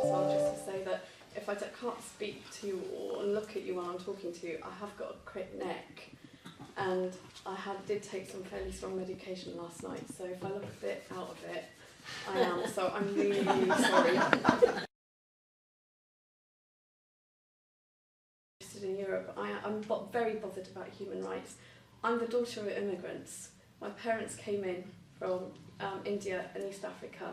as well, just to say that if I can't speak to you or look at you while I'm talking to you, I have got a crick neck, and I did take some fairly strong medication last night, so if I look a bit out of it, I am, so I'm really, really sorry. In Europe, I'm very bothered about human rights. I'm the daughter of immigrants. My parents came in from India and East Africa,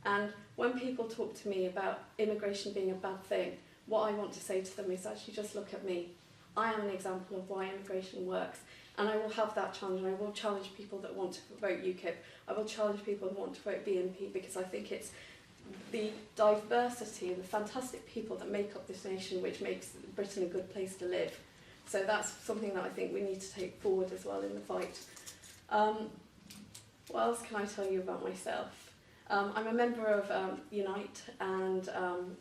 and when people talk to me about immigration being a bad thing, what I want to say to them is actually just look at me. I am an example of why immigration works, and I will have that challenge, and I will challenge people that want to vote UKIP. I will challenge people who want to vote BNP, because I think it's the diversity and the fantastic people that make up this nation which makes Britain a good place to live. So that's something that I think we need to take forward as well in the fight. What else can I tell you about myself? I'm a member of Unite and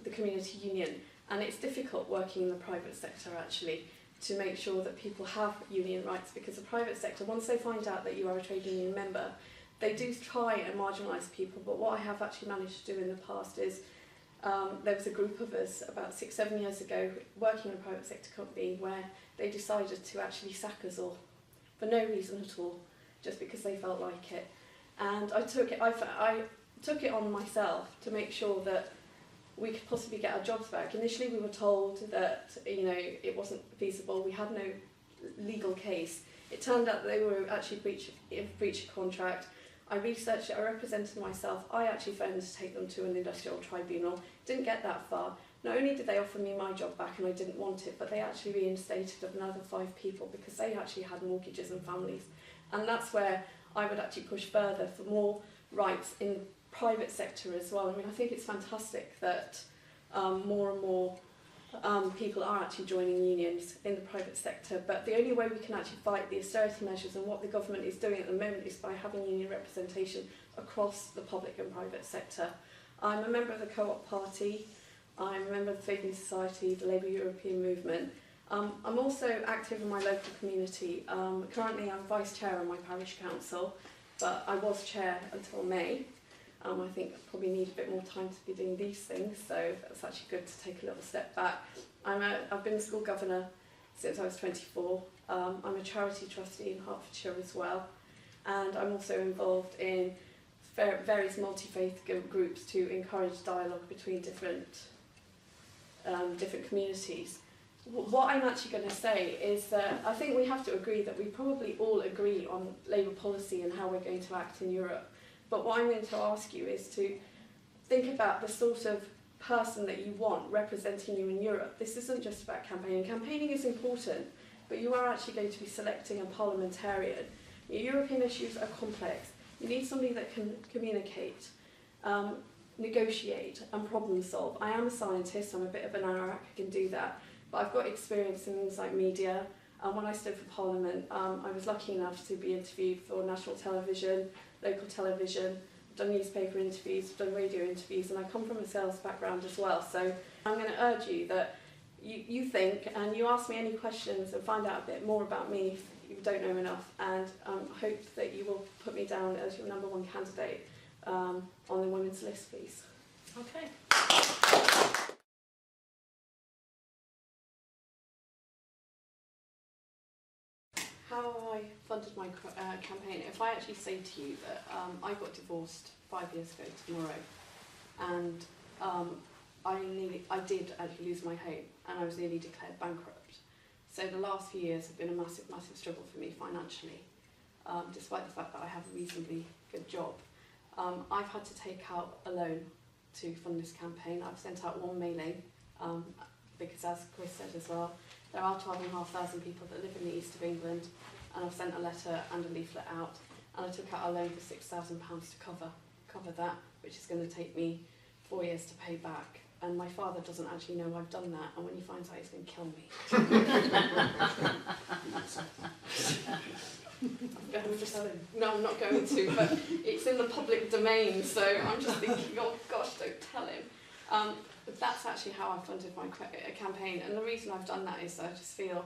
the Community Union, and it's difficult working in the private sector actually to make sure that people have union rights, because the private sector, once they find out that you are a trade union member, they do try and marginalise people. But what I have actually managed to do in the past is there was a group of us about 6-7 years ago working in a private sector company where they decided to actually sack us all for no reason at all, just because they felt like it. And I took it on myself to make sure that we could possibly get our jobs back. Initially we were told that it wasn't feasible, we had no legal case. It turned out that they were actually breach of contract. I researched it, I represented myself, I actually phoned to take them to an industrial tribunal, didn't get that far. Not only did they offer me my job back and I didn't want it, but they actually reinstated another 5 people because they actually had mortgages and families. And that's where I would actually push further for more rights in private sector as well. I mean, I think it's fantastic that more and more people are actually joining unions in the private sector, but the only way we can actually fight the austerity measures and what the government is doing at the moment is by having union representation across the public and private sector. I'm a member of the Co-op Party, I'm a member of the Saving Society, the Labour European Movement. I'm also active in my local community. Currently I'm vice chair on my parish council, but I was chair until May. I think I probably need a bit more time to be doing these things, so it's actually good to take a little step back. I've been the school governor since I was 24. I'm a charity trustee in Hertfordshire as well, and I'm also involved in various multi-faith groups to encourage dialogue between different communities. What I'm actually going to say is that I think we have to agree that we probably all agree on Labour policy and how we're going to act in Europe. But what I'm going to ask you is to think about the sort of person that you want representing you in Europe. This isn't just about campaigning. Campaigning is important, but you are actually going to be selecting a parliamentarian. Your European issues are complex. You need somebody that can communicate, negotiate and problem solve. I am a scientist, I'm a bit of an anorak, I can do that, but I've got experience in things like media. And when I stood for Parliament, I was lucky enough to be interviewed for national television, local television, I've done newspaper interviews, I've done radio interviews, and I come from a sales background as well. So I'm going to urge you that you think and you ask me any questions and find out a bit more about me if you don't know enough, and hope that you will put me down as your #1 candidate on the women's list, please. Okay. How have I funded my campaign? If I actually say to you that I got divorced 5 years ago tomorrow, and I did actually lose my home, and I was nearly declared bankrupt. So the last few years have been a massive, massive struggle for me financially, despite the fact that I have a reasonably good job. I've had to take out a loan to fund this campaign. I've sent out 1 mailing, because as Chris said as well, there are 12,500 people that live in the east of England, and I've sent a letter and a leaflet out, and I took out a loan for £6,000 to cover that, which is going to take me 4 years to pay back. And my father doesn't actually know I've done that, and when he finds out, he's going to kill me. No, I'm not going to, but it's in the public domain, so I'm just thinking, oh gosh, don't tell him. But that's actually how I funded my campaign, and the reason I've done that is I just feel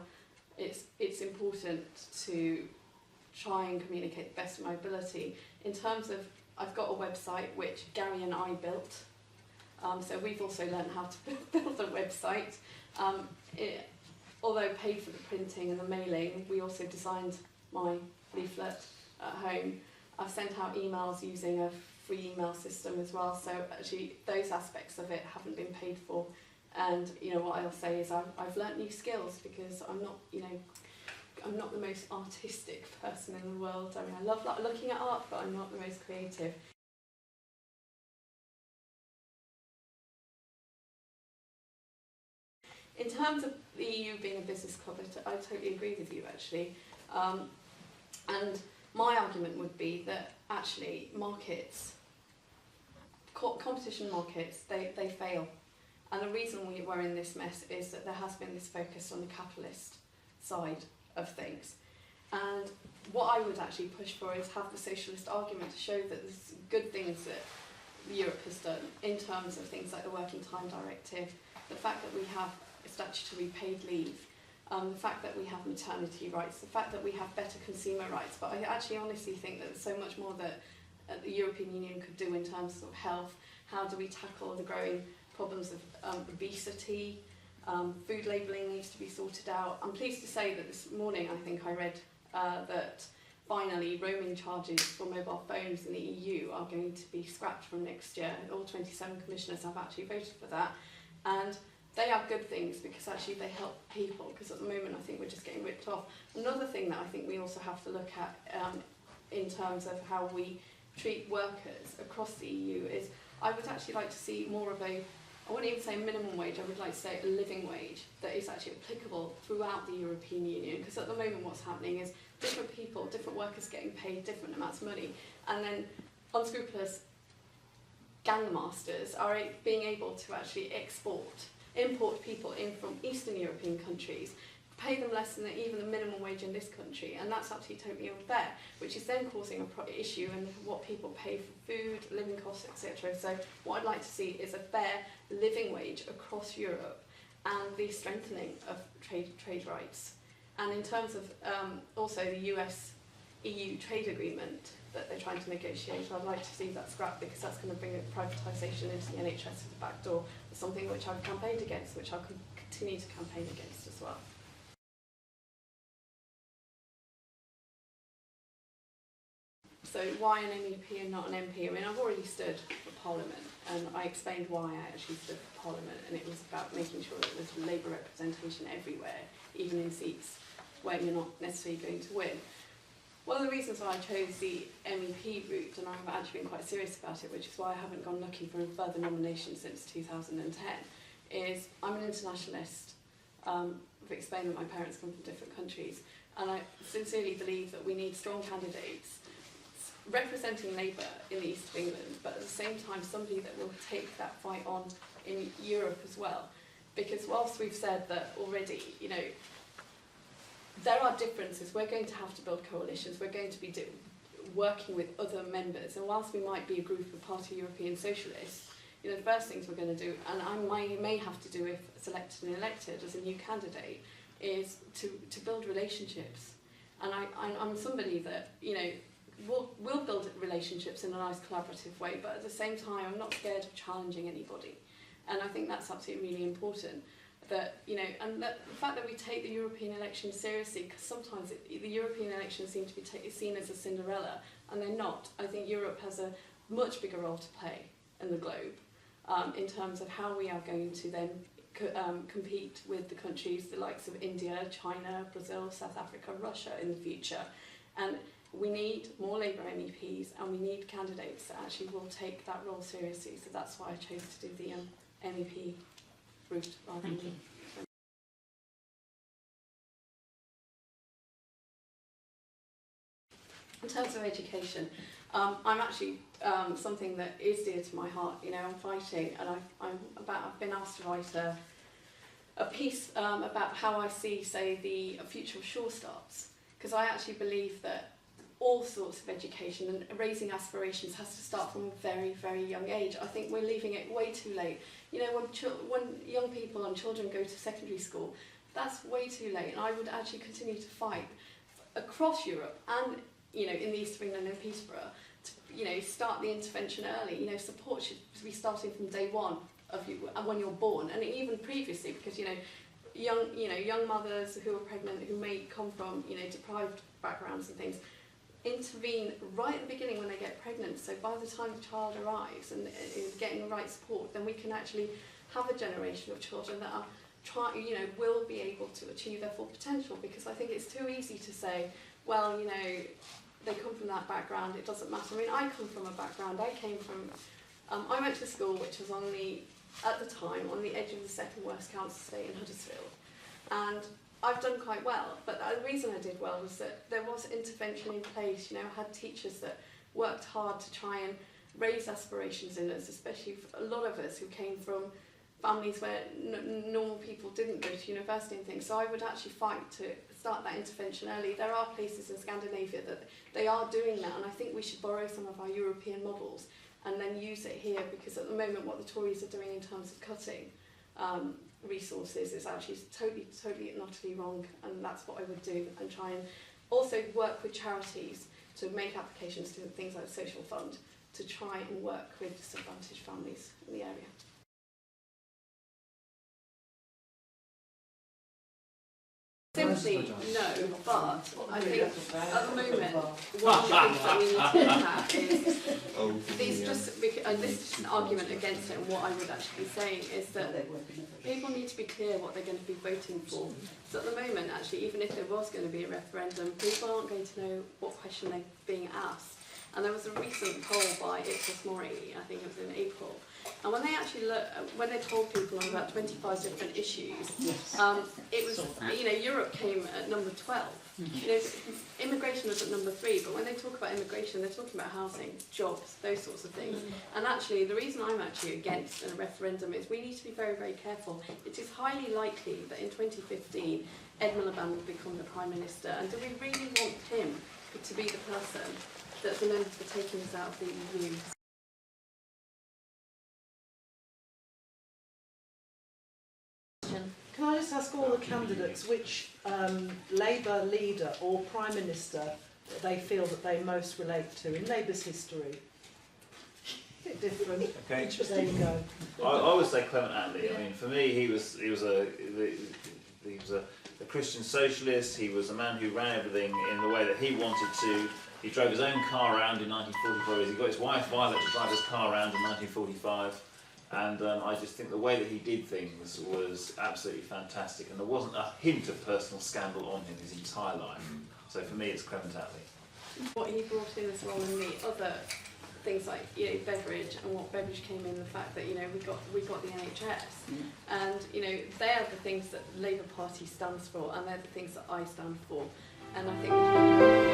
it's important to try and communicate the best of my ability. In terms of, I've got a website which Gary and I built. So we've also learned how to build a website. Although paid for the printing and the mailing, we also designed my leaflet at home. I've sent out emails using a free email system as well, so actually those aspects of it haven't been paid for. And what I'll say is I've learnt new skills, because I'm not the most artistic person in the world. I mean, I love looking at art, but I'm not the most creative. In terms of the EU being a business club, I totally agree with you, actually. And my argument would be that actually markets, competition markets, they fail. And the reason we're in this mess is that there has been this focus on the capitalist side of things. And what I would actually push for is have the socialist argument to show that there's good things that Europe has done in terms of things like the Working Time Directive, the fact that we have statutory paid leave, the fact that we have maternity rights, the fact that we have better consumer rights. But I actually honestly think that there's so much more that the European Union could do in terms of health. How do we tackle the growing problems of obesity? Food labelling needs to be sorted out. I'm pleased to say that this morning I think I read that finally roaming charges for mobile phones in the EU are going to be scrapped from next year. All 27 commissioners have actually voted for that. And they are good things, because actually they help people, because at the moment I think we're just getting ripped off. Another thing that I think we also have to look at in terms of how we treat workers across the EU is, I would actually like to see more of a, I wouldn't even say minimum wage, I would like to say a living wage that is actually applicable throughout the European Union, because at the moment what's happening is different people, different workers getting paid different amounts of money, and then unscrupulous gangmasters are being able to actually import people in from Eastern European countries, pay them less than even the minimum wage in this country, and that's actually totally unfair, which is then causing an issue in what people pay for food, living costs, etc. So what I'd like to see is a fair living wage across Europe and the strengthening of trade rights. And in terms of also the US-EU trade agreement that they're trying to negotiate, I'd like to see that scrapped, because that's going to bring privatisation into the NHS at the back door. It's something which I've campaigned against, which I'll continue to campaign against as well. So why an MEP and not an MP? I mean, I've already stood for Parliament, and I explained why I actually stood for Parliament, and it was about making sure that there's Labour representation everywhere, even in seats where you're not necessarily going to win. One of the reasons why I chose the MEP route, and I've actually been quite serious about it, which is why I haven't gone looking for a further nomination since 2010, is I'm an internationalist. I've explained that my parents come from different countries, and I sincerely believe that we need strong candidates representing Labour in the east of England, but at the same time somebody that will take that fight on in Europe as well. Because whilst we've said that already, there are differences. We're going to have to build coalitions. We're going to be working with other members. And whilst we might be a group of Party European Socialists, the first things we're going to do, and I may have to do if selected and elected as a new candidate, is to build relationships. And I'm somebody that, we'll build relationships in a nice collaborative way, but at the same time, I'm not scared of challenging anybody. And I think that's absolutely really important. That, and the fact that we take the European election seriously, because sometimes the European elections seem to be seen as a Cinderella, and they're not. I think Europe has a much bigger role to play in the globe in terms of how we are going to then compete with the countries, the likes of India, China, Brazil, South Africa, Russia in the future. And we need more Labour MEPs, and we need candidates that actually will take that role seriously. So that's why I chose to do the MEP route rather than. Thank you. In terms of education, I'm actually something that is dear to my heart. I'm fighting, and I've been asked to write a piece about how I see, say, the future of Sure Starts, because I actually believe that all sorts of education and raising aspirations has to start from a very, very young age. I think we're leaving it way too late. When young people and children go to secondary school, that's way too late. And I would actually continue to fight across Europe and, in the east of England and Peterborough, to start the intervention early. Support should be starting from day one of you and when you're born, and even previously, because young mothers who are pregnant, who may come from deprived backgrounds and things, intervene right at the beginning when they get pregnant. So by the time the child arrives and is getting the right support, then we can actually have a generation of children that are will be able to achieve their full potential. Because I think it's too easy to say, well, they come from that background, it doesn't matter. I mean, I come from a background. I went to school which was at the time on the edge of the second worst council estate in Huddersfield, and I've done quite well, but the reason I did well was that there was intervention in place. I had teachers that worked hard to try and raise aspirations in us, especially for a lot of us who came from families where normal people didn't go to university and things. So I would actually fight to start that intervention early. There are places in Scandinavia that they are doing that, and I think we should borrow some of our European models and then use it here, because at the moment what the Tories are doing in terms of cutting resources is actually totally and utterly wrong, and that's what I would do, and try and also work with charities to make applications to things like the Social Fund to try and work with disadvantaged families in the area. Simply no, but I think at the moment one of the things that we need to look at is this is just an argument against it, and what I would actually be saying is that people need to be clear what they're going to be voting for. So at the moment, actually, even if there was going to be a referendum, people aren't going to know what question they're being asked. And there was a recent poll by Ipsos Mori, I think it was in April, and when they actually when they told people on about 25 different issues, it was, Europe came at number 12. Immigration was at number 3, but when they talk about immigration, they're talking about housing, jobs, those sorts of things. And actually, the reason I'm actually against a referendum is we need to be very, very careful. It is highly likely that in 2015, Ed Miliband will become the Prime Minister, and do we really want him to be the person that's the member for taking us out of the EU? Can I just ask all the candidates which Labour leader or Prime Minister that they feel that they most relate to in Labour's history? A bit different. Okay. There you go. I would say Clement Attlee. I mean, for me, he was a Christian socialist. He was a man who ran everything in the way that he wanted to. He drove his own car around in 1945. He got his wife Violet to drive his car around in 1945. And I just think the way that he did things was absolutely fantastic, and there wasn't a hint of personal scandal on him his entire life. So for me, it's Clement Attlee. What he brought in as well, in the other things like Beveridge, and what Beveridge came in, the fact that we got the NHS, and they are the things that the Labour Party stands for, and they're the things that I stand for, and I think.